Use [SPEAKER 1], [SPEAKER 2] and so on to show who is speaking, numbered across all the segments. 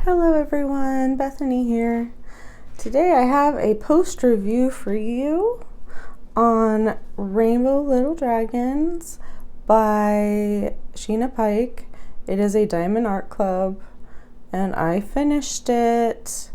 [SPEAKER 1] Hello everyone, Bethany here. Today I have a post review for you on Rainbow Little Dragons by Sheena Pike. It is a Diamondartclub and I finished it.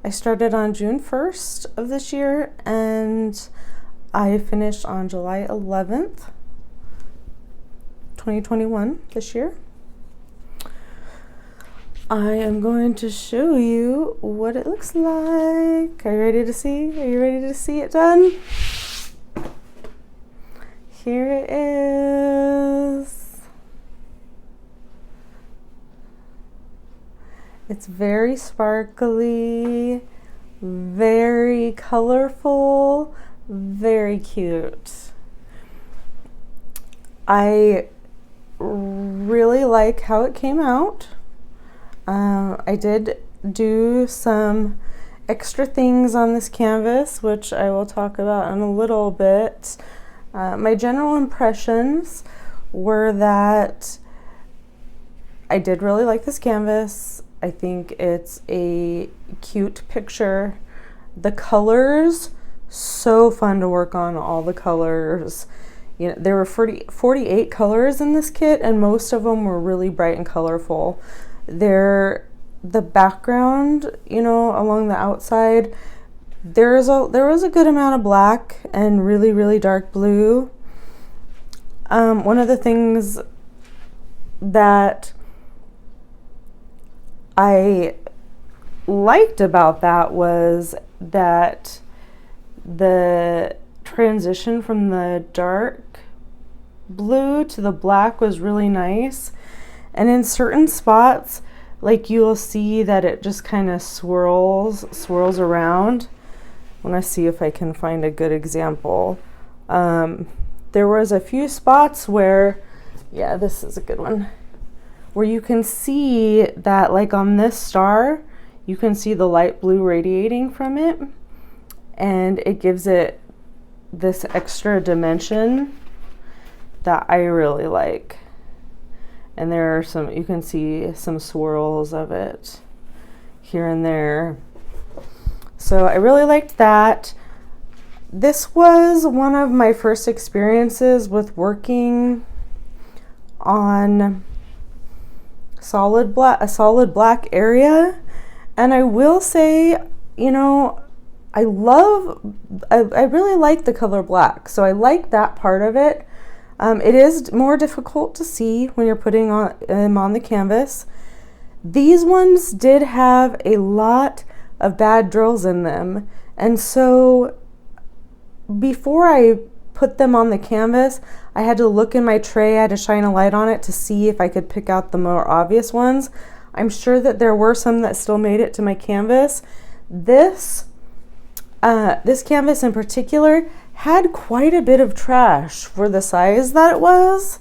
[SPEAKER 1] I started on June 1st of this year and I finished on July 11th, 2021 this year. I am going to show you what it looks like. Are you ready to see? Are you ready to see it done? Here it is. It's very sparkly, very colorful, very cute. I really like how it came out. I did do some extra things on this canvas, which I will talk about in a little bit. My general impressions were that I did really like this canvas. I think it's a cute picture. The colors, so fun to work on, all the colors. You know, there were 48 colors in this kit, and most of them were really bright and colorful. The background, you know, along the outside, there was a good amount of black and really dark blue. One of the things that I liked about that was that the transition from the dark blue to the black was really nice. And in certain spots, like you'll see that it just kind of swirls around. I want to see if I can find a good example. There was a few spots where, yeah, this is a good one, where you can see that, like on this star, you can see the light blue radiating from it, and it gives it this extra dimension that I really like. And there are some, you can see some swirls of it here and there. So I really liked that. This was one of my first experiences with working on a solid black area. And I will say, you know, I really like the color black. So I like that part of it. It is more difficult to see when you're putting them on the canvas. These ones did have a lot of bad drills in them, and so before I put them on the canvas, I had to look in my tray. I had to shine a light on it to see if I could pick out the more obvious ones. I'm sure that there were some that still made it to my canvas. This canvas in particular had quite a bit of trash for the size that it was.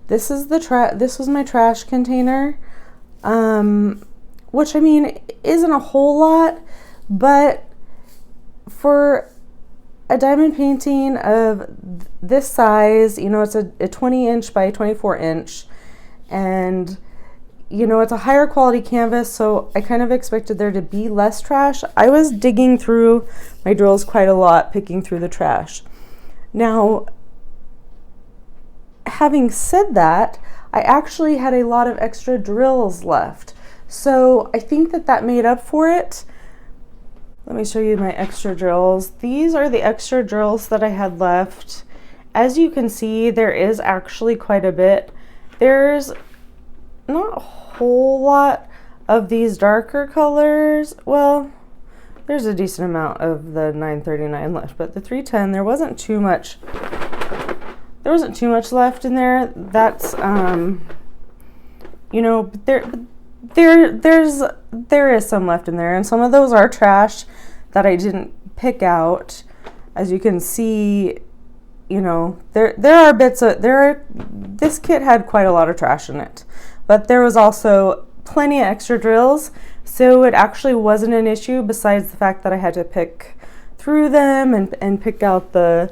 [SPEAKER 1] This was my trash container, which I mean isn't a whole lot, but for a diamond painting of this size, you know, it's a 20-inch by 24-inch, and you know, it's a higher quality canvas, so I kind of expected there to be less trash. I was digging through my drills quite a lot, picking through the trash. Now, having said that, I actually had a lot of extra drills left. So I think that made up for it. Let me show you my extra drills. These are the extra drills that I had left. As you can see, there is actually quite a bit. There's not a whole lot of these darker colors. Well, there's a decent amount of the 939 left, but the 310, there wasn't too much left in there. That's you know, there is some left in there, and some of those are trash that I didn't pick out. As you can see, you know, there are bits of this kit had quite a lot of trash in it. But there was also plenty of extra drills, so it actually wasn't an issue, besides the fact that I had to pick through them and pick out the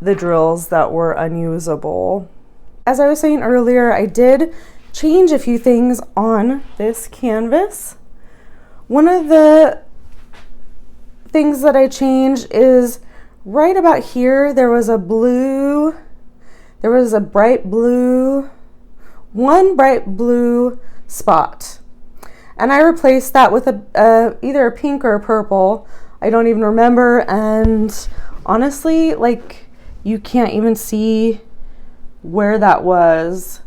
[SPEAKER 1] drills that were unusable. As I was saying earlier, I did change a few things on this canvas. One of the things that I changed is right about here, there was a bright blue, one bright blue spot. And I replaced that with either a pink or a purple. I don't even remember. And honestly, like, you can't even see where that was.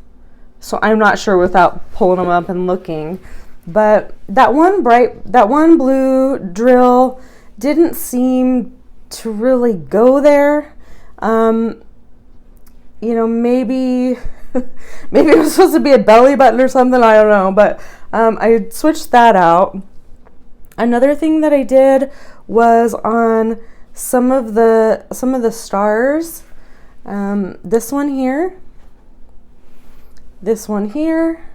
[SPEAKER 1] So I'm not sure without pulling them up and looking. But that one blue drill didn't seem to really go there. You know, maybe it was supposed to be a belly button or something, I don't know, but I switched that out. Another thing that I did was on some of the stars, this one here, this one here,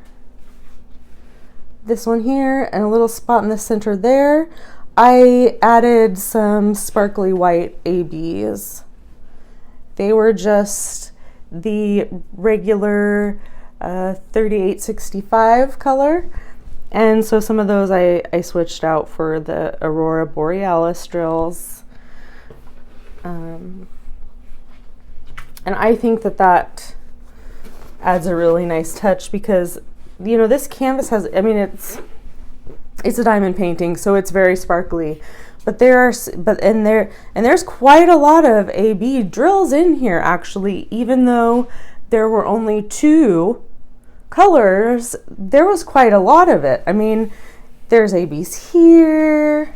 [SPEAKER 1] this one here, and a little spot in the center there. I added some sparkly white ABs. They were just the regular 3865 color, and so some of those I switched out for the Aurora Borealis drills, and I think that adds a really nice touch because, you know, this canvas has, I mean, it's a diamond painting, so it's very sparkly, but there's quite a lot of AB drills in here actually. Even though there were only 2 colors, there was quite a lot of it. I mean, there's ABs here,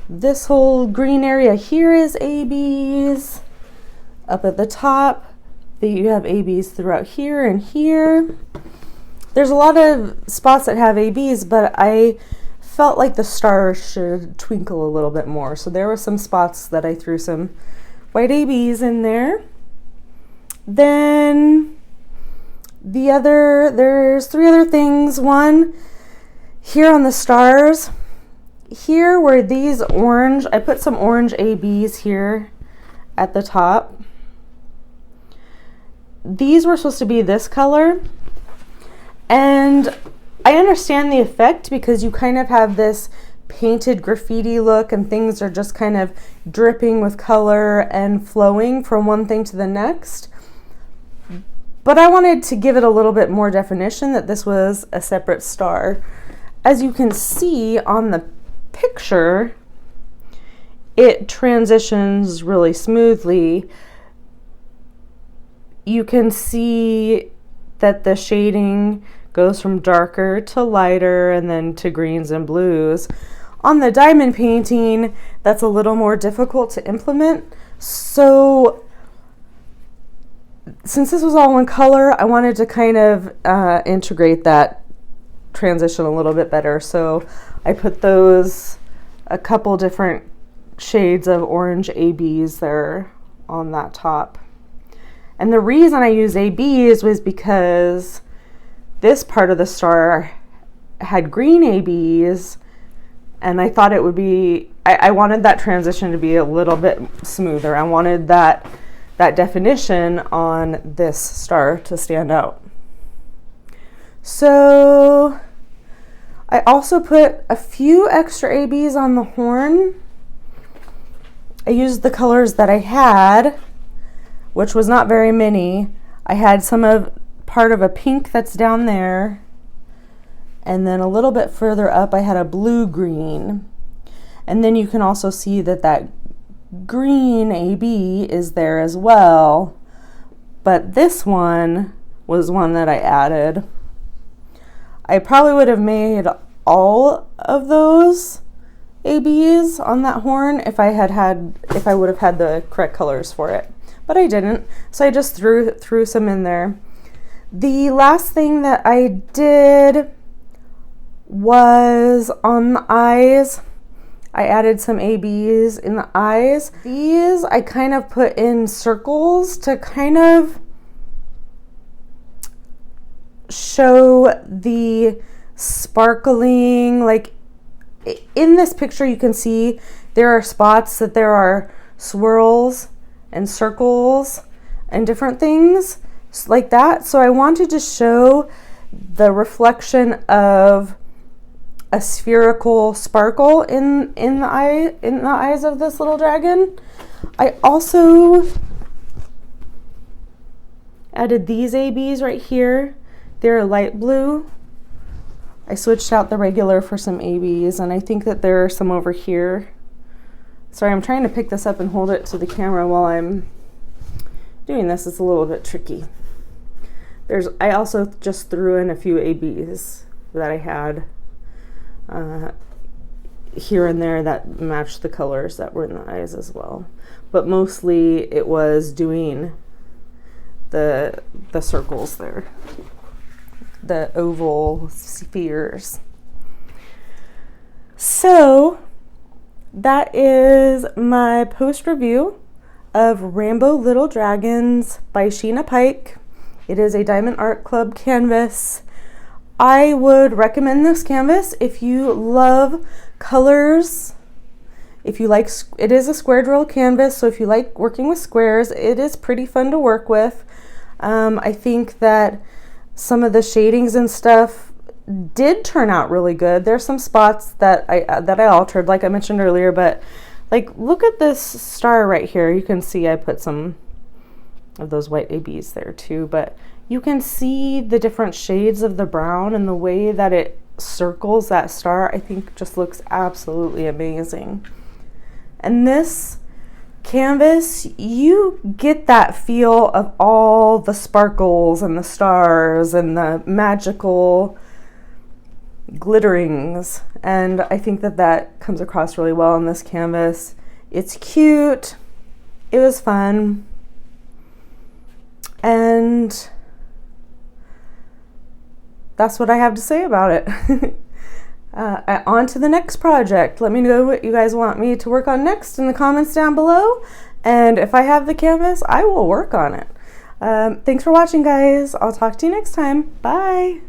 [SPEAKER 1] this whole green area here is ABs, up at the top you have ABs throughout here and here. There's a lot of spots that have ABs, but I felt like the stars should twinkle a little bit more. So there were some spots that I threw some white ABs in there. Then there's 3 other things. One, here on the stars, here where these orange, I put some orange ABs here at the top. These were supposed to be this color. And I understand the effect because you kind of have this painted graffiti look and things are just kind of dripping with color and flowing from one thing to the next. But I wanted to give it a little bit more definition that this was a separate star. As you can see on the picture, it transitions really smoothly. You can see that the shading goes from darker to lighter and then to greens and blues. On the diamond painting, that's a little more difficult to implement. So since this was all one color, I wanted to kind of integrate that transition a little bit better. So I put a couple different shades of orange ABs there on that top. And the reason I used ABs was because this part of the star had green ABs, and I thought it would be, I wanted that transition to be a little bit smoother. I wanted that definition on this star to stand out. So I also put a few extra ABs on the horn. I used the colors that I had, which was not very many. I had part of a pink that's down there, and then a little bit further up I had a blue-green. And then you can also see that green AB is there as well, but this one was one that I added. I probably would have made all of those ABs on that horn if I would have had the correct colors for it. But I didn't, so I just threw some in there. The last thing that I did was on the eyes. I added some ABs in the eyes. These I kind of put in circles to kind of show the sparkling. Like in this picture you can see there are spots that there are swirls and circles and different things like that. So I wanted to show the reflection of a spherical sparkle in the eyes of this little dragon. I also added these ABs right here. They're light blue. I switched out the regular for some ABs, and I think that there are some over here. Sorry, I'm trying to pick this up and hold it to the camera while I'm doing this. It's a little bit tricky. I also just threw in a few ABs that I had here and there that matched the colors that were in the eyes as well. But mostly it was doing the circles there, the oval spheres. So that is my post review of Rainbow Little Dragons by Sheena Pike. It is a Diamondartclub canvas. I would recommend this canvas if you love colors. If you like, it is a square drill canvas, so if you like working with squares, it is pretty fun to work with. I think that some of the shadings and stuff did turn out really good. There's some spots that I altered, like I mentioned earlier, but like look at this star right here. You can see I put some of those white ABs there too, but you can see the different shades of the brown, and the way that it circles that star I think just looks absolutely amazing. And this canvas, you get that feel of all the sparkles and the stars and the magical glitterings, and I think that that comes across really well on this canvas. It's cute, it was fun, and that's what I have to say about it. On to the next project. Let me know what you guys want me to work on next in the comments down below, and if I have the canvas, I will work on it. Thanks for watching, guys. I'll talk to you next time. Bye.